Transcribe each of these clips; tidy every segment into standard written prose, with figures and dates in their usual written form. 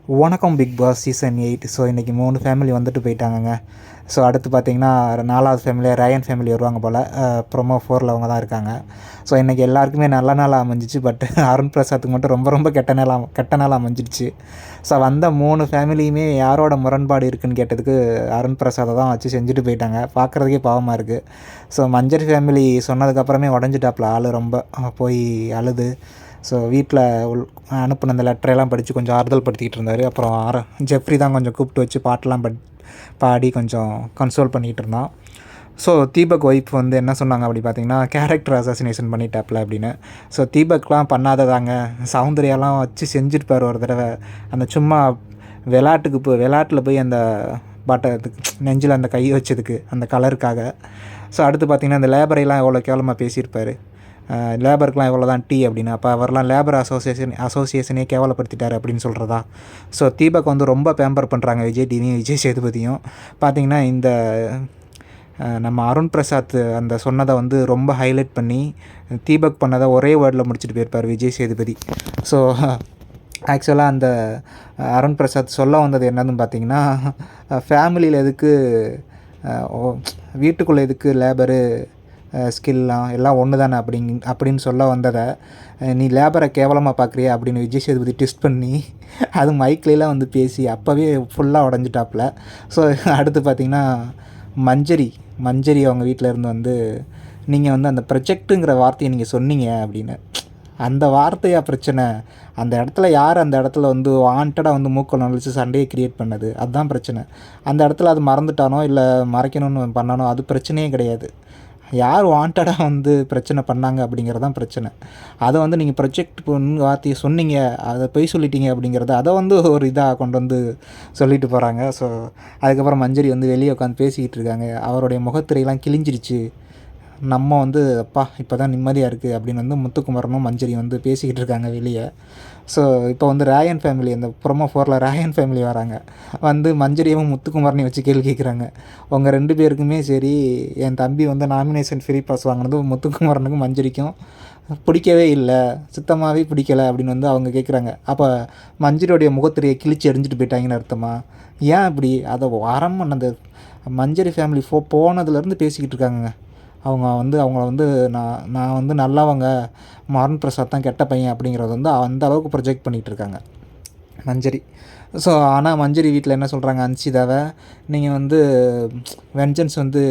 வணக்கம் big Boss season 8. So இன்றைக்கி 3 family வந்துட்டு போயிட்டாங்கங்க. ஸோ அடுத்து பார்த்திங்கன்னா 4வது ஃபேமிலியாக ரயான் ஃபேமிலி வருவாங்க போல். ப்ரோமோ 4ல் அவங்க தான் இருக்காங்க. ஸோ இன்றைக்கி எல்லாருக்குமே நல்ல நாளாக அமைஞ்சிச்சு. பட் அருண் பிரசாத்துக்கு மட்டும் ரொம்ப ரொம்ப கெட்ட நாளாக அமைஞ்சிடுச்சு. ஸோ வந்த 3 ஃபேமிலியுமே யாரோட முரண்பாடு இருக்குதுன்னு கேட்டதுக்கு அருண் பிரசாத்தை தான் வச்சு செஞ்சுட்டு போயிட்டாங்க. பார்க்குறதுக்கே பாவமாக இருக்குது. ஸோ மஞ்சரி ஃபேமிலி சொன்னதுக்கப்புறமே உடஞ்சிட்டாப்புல ஆள் ரொம்ப போய் அழுது. ஸோ வீட்டில் அனுப்பின அந்த லெட்டரெல்லாம் படித்து கொஞ்சம் ஆறுதல் படுத்திக்கிட்டு இருந்தார். அப்புறம் ஜெஃப்ரி தான் கொஞ்சம் கூப்பிட்டு வச்சு பாட்டெலாம் பாடி கொஞ்சம் கன்சோல் பண்ணிகிட்டு இருந்தான். ஸோ தீபக் ஒய்ஃப் வந்து என்ன சொன்னாங்க அப்படி பார்த்தீங்கன்னா, கேரக்டர் அசாசினேஷன் பண்ணிட்டாப்ல அப்படின்னு. ஸோ தீபக்லாம் பண்ணாததாங்க, சௌந்தர்யாலாம் வச்சு செஞ்சுருப்பார் ஒரு தடவை. அந்த சும்மா விளையாட்டில் போய் அந்த நெஞ்சில் அந்த கை வச்சதுக்கு அந்த கலருக்காக. ஸோ அடுத்து பார்த்திங்கன்னா அந்த லேபரைலாம் எவ்வளோ கேவலமாக பேசியிருப்பார். லேபருக்கெலாம் இவ்வளோ தான் டீ அப்படின்னு. அப்போ அவரெலாம் லேபர் அசோசியேஷனே கேவலப்படுத்திட்டார் அப்படின்னு சொல்கிறதா. ஸோ தீபக் வந்து ரொம்ப பேம்பர் பண்ணுறாங்க விஜய் டிவியும் விஜய் சேதுபதியும். பார்த்திங்கன்னா இந்த நம்ம அருண் பிரசாத் அந்த சொன்னதை வந்து ரொம்ப ஹைலைட் பண்ணி தீபக் பண்ணதை ஒரே வேர்டில் முடிச்சுட்டு போயிருப்பார் விஜய் சேதுபதி. ஸோ ஆக்சுவலாக அந்த அருண் பிரசாத் சொல்ல வந்தது என்னன்னு பார்த்திங்கன்னா, ஃபேமிலியில் எதுக்கு வீட்டுக்குள்ளே எதுக்கு லேபரு ஸ்கில்லாம் எல்லாம் ஒன்று தானே அப்படின்னு சொல்ல வந்ததை, நீ லேபரை கேவலமாக பார்க்குறியா அப்படின்னு விஜய் சேதுபதி ட்விஸ்ட் பண்ணி அது மைக்லாம் வந்து பேசி அப்போவே ஃபுல்லாக உடஞ்சிட்டாப்புல. ஸோ அடுத்து பார்த்திங்கன்னா மஞ்சரி அவங்க வீட்டில் இருந்து வந்து, நீங்கள் வந்து அந்த ப்ரொஜெக்ட்டுங்கிற வார்த்தையை நீங்கள் சொன்னீங்க அப்படின்னு. அந்த வார்த்தையாக பிரச்சனை? அந்த இடத்துல யார் அந்த இடத்துல வந்து வாண்டடாக வந்து மூக்க நுழைச்சி சண்டையை க்ரியேட் பண்ணது? அதுதான் பிரச்சனை. அந்த இடத்துல அது மறந்துட்டானோ இல்லை மறைக்கணும்னு பண்ணானோ அது பிரச்சனையே கிடையாது. யார் வாண்டடாக வந்து பிரச்சனை பண்ணாங்க அப்படிங்கிறது தான் பிரச்சனை. அதை வந்து நீங்கள் ப்ரொஜெக்ட் வார்த்தையை சொன்னீங்க, அதை பொய் சொல்லிட்டீங்க அப்படிங்கிறத அதை வந்து ஒரு இதாக கொண்டு வந்து சொல்லிட்டு போகிறாங்க. ஸோ அதுக்கப்புறம் மஞ்சரி வந்து வெளியே உட்காந்து பேசிக்கிட்டு இருக்காங்க. அவருடைய முகத்திரையெல்லாம் கிழிஞ்சிருச்சு, நம்ம வந்து அப்பா இப்போ தான் நிம்மதியாக இருக்குது அப்படின்னு வந்து முத்துக்குமரனும் மஞ்சரி வந்து பேசிக்கிட்டு இருக்காங்க வெளியே. ஸோ இப்போ வந்து ரயான் ஃபேமிலி அந்த ப்ரோமோ 4ல் ரயான் ஃபேமிலி வராங்க. வந்து மஞ்சரியும் முத்துக்குமரனையும் வச்சு கேள்வி கேட்குறாங்க. உங்கள் 2 பேருக்குமே சரி, என் தம்பி வந்து நாமினேஷன் ஃப்ரீ பாஸ் வாங்கினது முத்துக்குமரனுக்கும் மஞ்சரிக்கும் பிடிக்கவே இல்லை, சுத்தமாகவே பிடிக்கலை அப்படின்னு வந்து அவங்க கேட்குறாங்க. அப்போ மஞ்சரியோடைய முகத்திரையை கிழிச்சு எரிஞ்சிட்டு போயிட்டாங்கன்னு அர்த்தமா? ஏன் இப்படி? அதை அந்த மஞ்சரி ஃபேமிலி போனதுலேருந்து பேசிக்கிட்டு இருக்காங்க. அவங்கள வந்து நான் வந்து நல்லவங்க, அருண் பிரசாத் தான் கெட்ட பையன் அப்படிங்கிறத வந்து அந்த அளவுக்கு ப்ரொஜெக்ட் பண்ணிகிட்டு இருக்காங்க மஞ்சரி. ஸோ ஆனால் மஞ்சரி வீட்டில் என்ன சொல்கிறாங்க, அன்சிதாவை நீங்கள் வந்து வெஞ்சன்ஸ் வந்து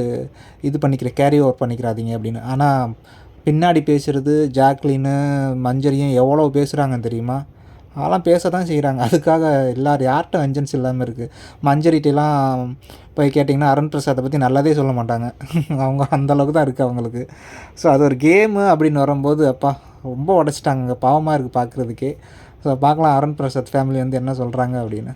கேரி ஓவர் பண்ணிக்கிறாதீங்க அப்படின்னு. ஆனால் பின்னாடி பேசுகிறது ஜாக்லின்னு மஞ்சரியும் எவ்வளோ பேசுகிறாங்க தெரியுமா? அதெல்லாம் பேச தான் செய்கிறாங்க. அதுக்காக யார்கிட்ட வெஞ்சன்ஸ் இல்லாமல் இருக்குது? மஞ்சரிட்டெல்லாம் போய் கேட்டிங்கன்னா அருண் பிரசாத்தை பற்றி நல்லதே சொல்ல மாட்டாங்க. அவங்க அந்தளவுக்கு தான் இருக்குது அவங்களுக்கு. ஸோ அது ஒரு கேமு அப்படின்னு வரும்போது அப்பா ரொம்ப உடச்சிட்டாங்க, பாவமாக இருக்குது பார்க்குறதுக்கே. ஸோ பார்க்கலாம் அருண் பிரசாத் ஃபேமிலி வந்து என்ன சொல்கிறாங்க அப்படின்னு.